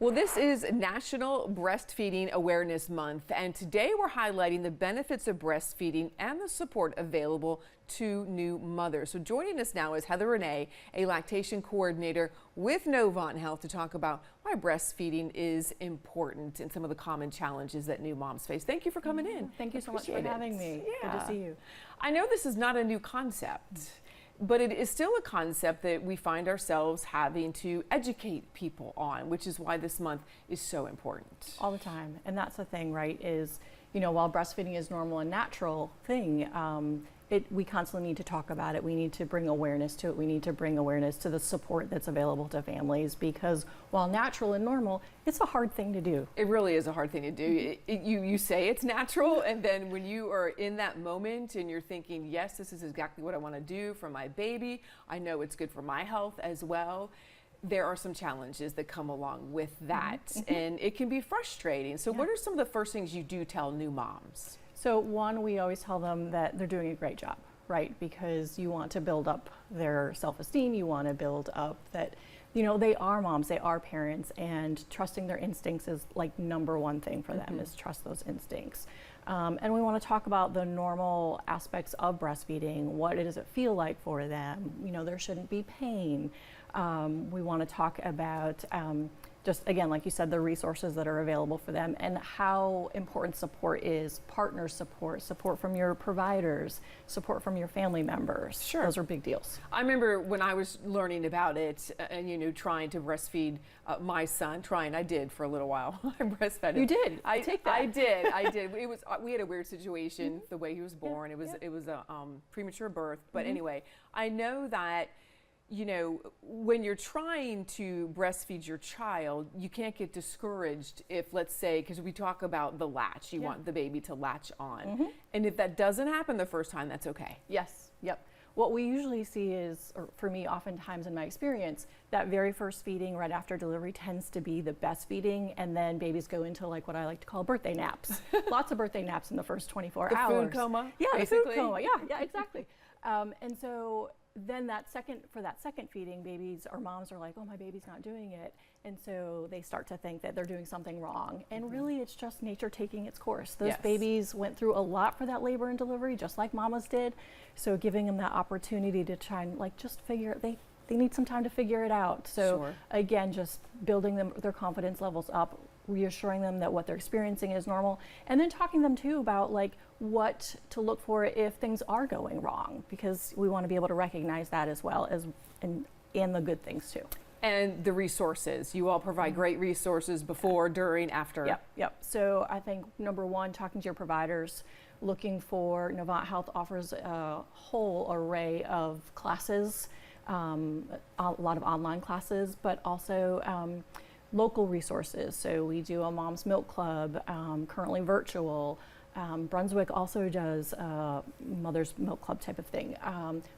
Well, this is National Breastfeeding Awareness Month, and today we're highlighting the benefits of breastfeeding and the support available to new mothers. So joining us now is Heather Renye, a lactation coordinator with Novant Health, to talk about why breastfeeding is important and some of the common challenges that new moms face. Thank you for coming in. Thank you so much for having me. Yeah. Good to see you. I know this is not a new concept, but it is still a concept that we find ourselves having to educate people on, which is why this month is so important. All the time. And that's the thing, right, is, while breastfeeding is normal and natural thing, we constantly need to talk about it. We need to bring awareness to it. We need to bring awareness to the support that's available to families, because while natural and normal, it's a hard thing to do. It really is a hard thing to do. You say it's natural, and then when you are in that moment and you're thinking, yes, this is exactly what I want to do for my baby, I know it's good for my health as well, there are some challenges that come along with that, and it can be frustrating. So what are some of the first things you do tell new moms? So one, we always tell them that they're doing a great job, right? Because you want to build up their self-esteem. You want to build up that, they are moms, they are parents, and trusting their instincts is like number one thing for them, is trust those instincts. And we want to talk about the normal aspects of breastfeeding. What does it feel like for them? There shouldn't be pain. We want to talk about just, again, like you said, the resources that are available for them, and how important support is, partner support, support from your providers, support from your family members. Sure. Those are big deals. I remember when I was learning about it and, trying to breastfeed my son, I did for a little while. I breastfed him. You did? I take that. I did. We had a weird situation, the way he was born. It was a premature birth. But anyway, I know that when you're trying to breastfeed your child, you can't get discouraged if, let's say, because we talk about the latch, you want the baby to latch on. And if that doesn't happen the first time, that's okay. Yes, yep. What we usually see is, or for me, oftentimes in my experience, that very first feeding right after delivery tends to be the best feeding, and then babies go into like what I like to call birthday naps. Lots of birthday naps in the first 24 hours. The food coma? Yeah, basically. the food coma, yeah, exactly. And so then for that second feeding, babies or moms are like, oh, my baby's not doing it. And so they start to think that they're doing something wrong. And really, it's just nature taking its course. Those babies went through a lot for that labor and delivery, just like mamas did. So giving them that opportunity to try and just figure it, they need some time to figure it out. So again, just building their confidence levels up, reassuring them that what they're experiencing is normal, and then talking them too about what to look for if things are going wrong, because we want to be able to recognize that as well as and the good things too. And the resources. You all provide great resources before, during, after. Yep. So I think number one, talking to your providers, looking for, Novant Health offers a whole array of classes, a lot of online classes, but also local resources. So we do a Mom's Milk Club, currently virtual. Brunswick also does Mother's Milk Club type of thing.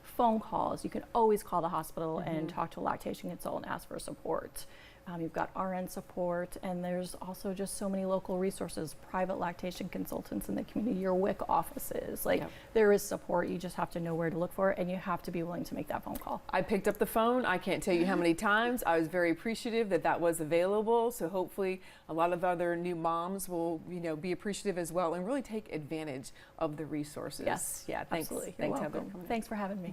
Phone calls. You can always call the hospital and talk to a lactation consultant and ask for support. You've got RN support, and there's also just so many local resources, private lactation consultants in the community, your WIC offices. There is support. You just have to know where to look for it, and you have to be willing to make that phone call. I picked up the phone. I can't tell you how many times. I was very appreciative that was available. So hopefully a lot of other new moms will, be appreciative as well and really take advantage of the resources. Yes, Yeah, thanks. Absolutely. Thanks, You're welcome. Heather. Thanks for having me.